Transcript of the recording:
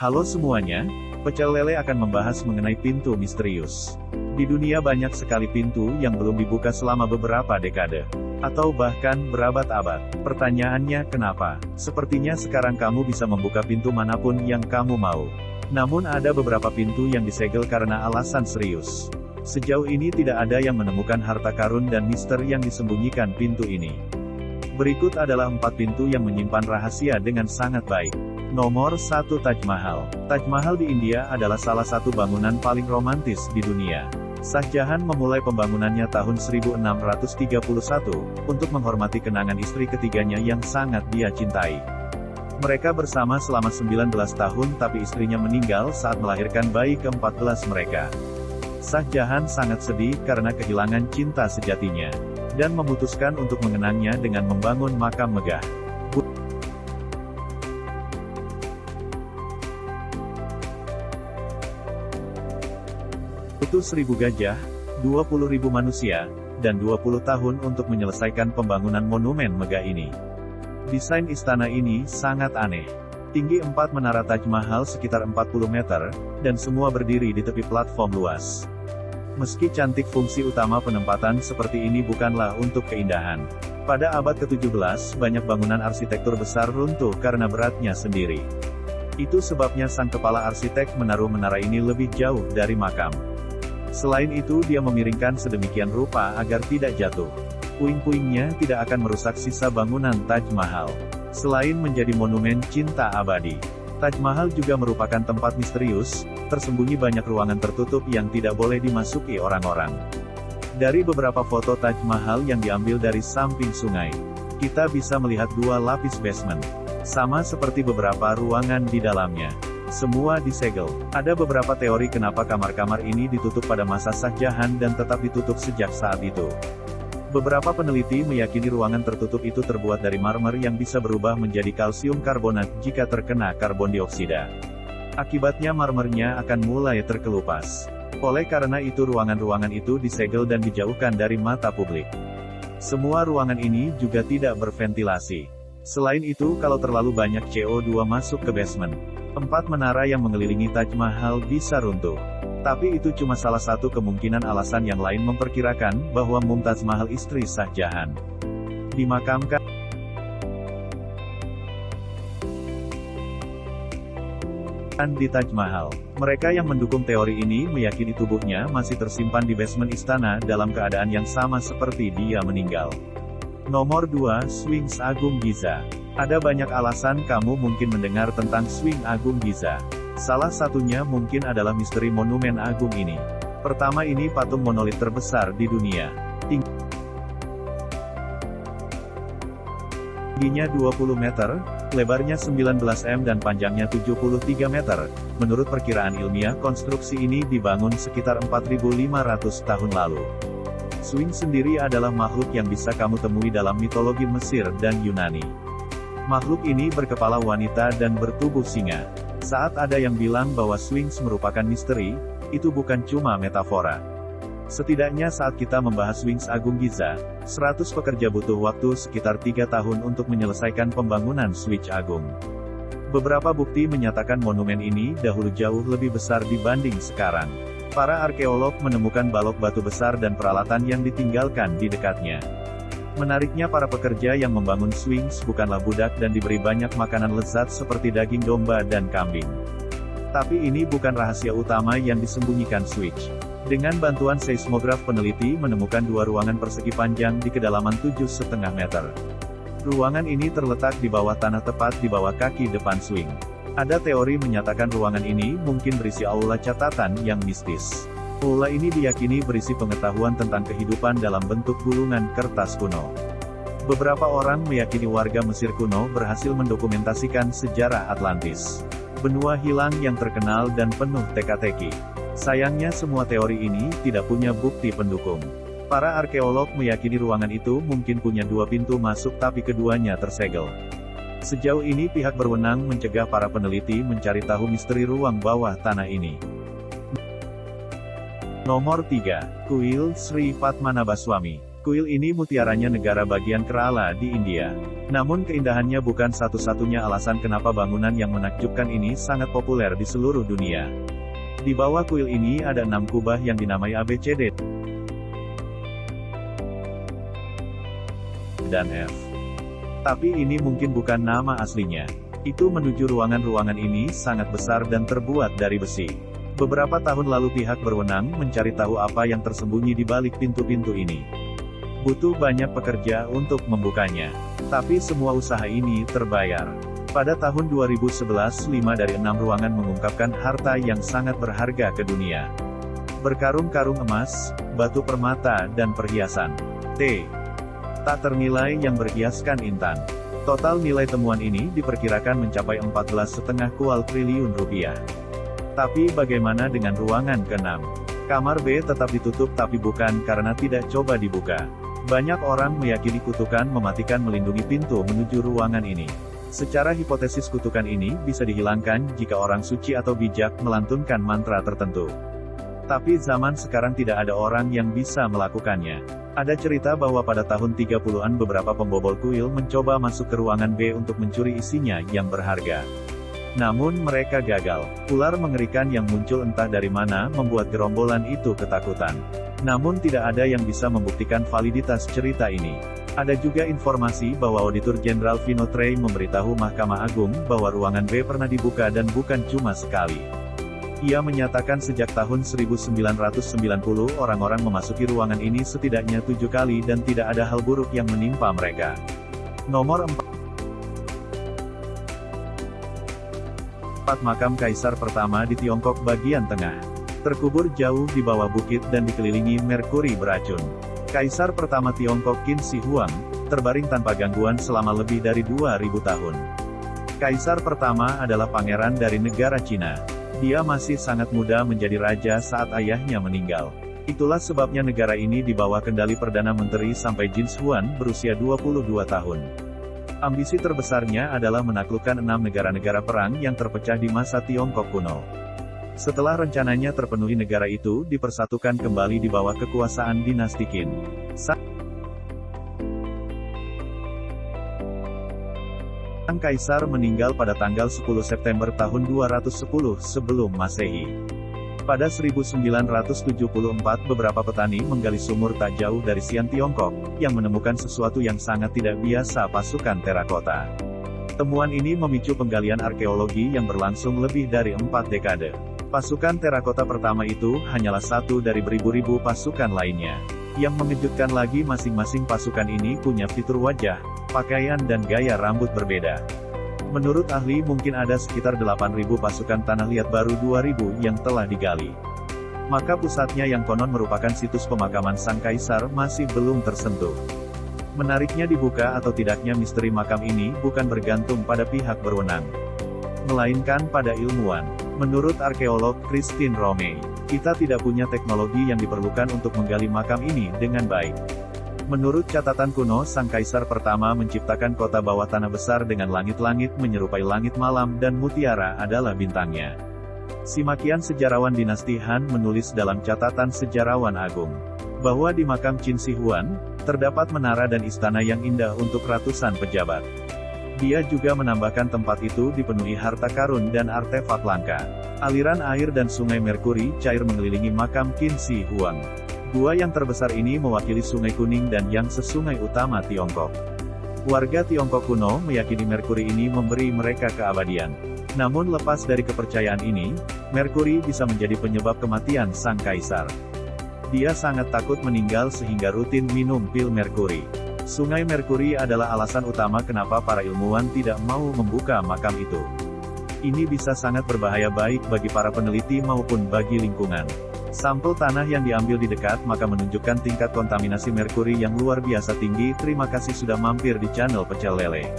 Halo semuanya, Pecel Lele akan membahas mengenai pintu misterius. Di dunia banyak sekali pintu yang belum dibuka selama beberapa dekade, atau bahkan berabad-abad. Pertanyaannya kenapa? Sepertinya sekarang kamu bisa membuka pintu manapun yang kamu mau. Namun ada beberapa pintu yang disegel karena alasan serius. Sejauh ini tidak ada yang menemukan harta karun dan misteri yang disembunyikan pintu ini. Berikut adalah 4 pintu yang menyimpan rahasia dengan sangat baik. Nomor 1, Taj Mahal. Taj Mahal di India adalah salah satu bangunan paling romantis di dunia. Shah Jahan memulai pembangunannya tahun 1631, untuk menghormati kenangan istri ketiganya yang sangat dia cintai. Mereka bersama selama 19 tahun tapi istrinya meninggal saat melahirkan bayi ke-14 mereka. Shah Jahan sangat sedih karena kehilangan cinta sejatinya, dan memutuskan untuk mengenangnya dengan membangun makam megah. Butuh 1000 gajah, 20.000 manusia, dan 20 tahun untuk menyelesaikan pembangunan monumen megah ini. Desain istana ini sangat aneh. Tinggi 4 menara Taj Mahal sekitar 40 meter, dan semua berdiri di tepi platform luas. Meski cantik, fungsi utama penempatan seperti ini bukanlah untuk keindahan. Pada abad ke-17, banyak bangunan arsitektur besar runtuh karena beratnya sendiri. Itu sebabnya sang kepala arsitek menaruh menara ini lebih jauh dari makam. Selain itu dia memiringkan sedemikian rupa agar tidak jatuh. Puing-puingnya tidak akan merusak sisa bangunan Taj Mahal. Selain menjadi monumen cinta abadi, Taj Mahal juga merupakan tempat misterius, tersembunyi banyak ruangan tertutup yang tidak boleh dimasuki orang-orang. Dari beberapa foto Taj Mahal yang diambil dari samping sungai, kita bisa melihat 2 lapis basement. Sama seperti beberapa ruangan di dalamnya. Semua disegel. Ada beberapa teori kenapa kamar-kamar ini ditutup pada masa Shah Jahan dan tetap ditutup sejak saat itu. Beberapa peneliti meyakini ruangan tertutup itu terbuat dari marmer yang bisa berubah menjadi kalsium karbonat jika terkena karbon dioksida. Akibatnya marmernya akan mulai terkelupas. Oleh karena itu ruangan-ruangan itu disegel dan dijauhkan dari mata publik. Semua ruangan ini juga tidak berventilasi. Selain itu, kalau terlalu banyak CO2 masuk ke basement, 4 menara yang mengelilingi Taj Mahal bisa runtuh. Tapi itu cuma salah satu kemungkinan. Alasan yang lain memperkirakan bahwa Mumtaz Mahal, istri Shah Jahan, dimakamkan di Taj Mahal. Mereka yang mendukung teori ini meyakini tubuhnya masih tersimpan di basement istana dalam keadaan yang sama seperti dia meninggal. Nomor 2, Sphinx Agung Giza. Ada banyak alasan kamu mungkin mendengar tentang Sphinx Agung Giza. Salah satunya mungkin adalah misteri monumen agung ini. Pertama, ini patung monolit terbesar di dunia. Tingginya 20 meter, lebarnya 19 m dan panjangnya 73 meter. Menurut perkiraan ilmiah, konstruksi ini dibangun sekitar 4.500 tahun lalu. Sphinx sendiri adalah makhluk yang bisa kamu temui dalam mitologi Mesir dan Yunani. Makhluk ini berkepala wanita dan bertubuh singa. Saat ada yang bilang bahwa Sphinx merupakan misteri, itu bukan cuma metafora. Setidaknya saat kita membahas Sphinx Agung Giza, 100 pekerja butuh waktu sekitar 3 tahun untuk menyelesaikan pembangunan Sphinx Agung. Beberapa bukti menyatakan monumen ini dahulu jauh lebih besar dibanding sekarang. Para arkeolog menemukan balok batu besar dan peralatan yang ditinggalkan di dekatnya. Menariknya, para pekerja yang membangun Sphinx bukanlah budak dan diberi banyak makanan lezat seperti daging domba dan kambing. Tapi ini bukan rahasia utama yang disembunyikan Sphinx. Dengan bantuan seismograf, peneliti menemukan 2 ruangan persegi panjang di kedalaman 7,5 meter. Ruangan ini terletak di bawah tanah tepat di bawah kaki depan Sphinx. Ada teori menyatakan ruangan ini mungkin berisi aula catatan yang mistis. Aula ini diyakini berisi pengetahuan tentang kehidupan dalam bentuk gulungan kertas kuno. Beberapa orang meyakini warga Mesir kuno berhasil mendokumentasikan sejarah Atlantis. Benua hilang yang terkenal dan penuh teka-teki. Sayangnya semua teori ini tidak punya bukti pendukung. Para arkeolog meyakini ruangan itu mungkin punya 2 pintu masuk tapi keduanya tersegel. Sejauh ini pihak berwenang mencegah para peneliti mencari tahu misteri ruang bawah tanah ini. Nomor 3, Kuil Sri Padmanabhaswamy. Kuil ini mutiaranya negara bagian Kerala di India. Namun keindahannya bukan satu-satunya alasan kenapa bangunan yang menakjubkan ini sangat populer di seluruh dunia. Di bawah kuil ini ada 6 kubah yang dinamai ABCD dan F. Tapi ini mungkin bukan nama aslinya. Itu menuju ruangan-ruangan ini sangat besar dan terbuat dari besi. Beberapa tahun lalu pihak berwenang mencari tahu apa yang tersembunyi di balik pintu-pintu ini. Butuh banyak pekerja untuk membukanya. Tapi semua usaha ini terbayar. Pada tahun 2011, 5 dari 6 ruangan mengungkapkan harta yang sangat berharga ke dunia. Berkarung-karung emas, batu permata dan perhiasan. Tak ternilai yang berhiaskan intan. Total nilai temuan ini diperkirakan mencapai 14,5 kual triliun rupiah. Tapi bagaimana dengan ruangan ke-6? Kamar B tetap ditutup tapi bukan karena tidak coba dibuka. Banyak orang meyakini kutukan mematikan melindungi pintu menuju ruangan ini. Secara hipotesis kutukan ini bisa dihilangkan jika orang suci atau bijak melantunkan mantra tertentu. Tapi zaman sekarang tidak ada orang yang bisa melakukannya. Ada cerita bahwa pada tahun 30-an beberapa pembobol kuil mencoba masuk ke ruangan B untuk mencuri isinya yang berharga. Namun mereka gagal. Ular mengerikan yang muncul entah dari mana membuat gerombolan itu ketakutan. Namun tidak ada yang bisa membuktikan validitas cerita ini. Ada juga informasi bahwa Auditor Jenderal Vino Trey memberitahu Mahkamah Agung bahwa ruangan B pernah dibuka dan bukan cuma sekali. Ia menyatakan sejak tahun 1990 orang-orang memasuki ruangan ini setidaknya 7 kali dan tidak ada hal buruk yang menimpa mereka. Nomor 4. Makam Kaisar pertama di Tiongkok bagian tengah. Terkubur jauh di bawah bukit dan dikelilingi merkuri beracun. Kaisar pertama Tiongkok Qin Shi Huang, terbaring tanpa gangguan selama lebih dari 2000 tahun. Kaisar pertama adalah pangeran dari negara Cina. Dia masih sangat muda menjadi raja saat ayahnya meninggal. Itulah sebabnya negara ini di bawah kendali Perdana Menteri sampai Jin Huan berusia 22 tahun. Ambisi terbesarnya adalah menaklukkan 6 negara-negara perang yang terpecah di masa Tiongkok kuno. Setelah rencananya terpenuhi, negara itu dipersatukan kembali di bawah kekuasaan dinasti Qin. Sang kaisar meninggal pada tanggal 10 September tahun 210 sebelum Masehi. Pada 1974 beberapa petani menggali sumur tak jauh dari Xi'an Tiongkok, yang menemukan sesuatu yang sangat tidak biasa: pasukan terakota. Temuan ini memicu penggalian arkeologi yang berlangsung lebih dari 4 dekade. Pasukan terakota pertama itu hanyalah satu dari beribu-ribu pasukan lainnya. Yang mengejutkan lagi, masing-masing pasukan ini punya fitur wajah, pakaian dan gaya rambut berbeda. Menurut ahli mungkin ada sekitar 8.000 pasukan tanah liat baru 2.000 yang telah digali. Maka pusatnya yang konon merupakan situs pemakaman sang kaisar masih belum tersentuh. Menariknya, dibuka atau tidaknya misteri makam ini bukan bergantung pada pihak berwenang, melainkan pada ilmuwan. Menurut arkeolog Christine Romey, kita tidak punya teknologi yang diperlukan untuk menggali makam ini dengan baik. Menurut catatan kuno, sang kaisar pertama menciptakan kota bawah tanah besar dengan langit-langit menyerupai langit malam dan mutiara adalah bintangnya. Simakian sejarawan dinasti Han menulis dalam catatan sejarawan agung, bahwa di makam Qin Shi Huan, terdapat menara dan istana yang indah untuk ratusan pejabat. Dia juga menambahkan tempat itu dipenuhi harta karun dan artefak langka. Aliran air dan sungai merkuri cair mengelilingi makam Qin Shi Huang. Dua yang terbesar ini mewakili Sungai Kuning dan Yangtze, sungai utama Tiongkok. Warga Tiongkok kuno meyakini merkuri ini memberi mereka keabadian. Namun lepas dari kepercayaan ini, merkuri bisa menjadi penyebab kematian sang kaisar. Dia sangat takut meninggal sehingga rutin minum pil merkuri. Sungai merkuri adalah alasan utama kenapa para ilmuwan tidak mau membuka makam itu. Ini bisa sangat berbahaya baik bagi para peneliti maupun bagi lingkungan. Sampel tanah yang diambil di dekat makam menunjukkan tingkat kontaminasi merkuri yang luar biasa tinggi. Terima kasih sudah mampir di channel Pecel Lele.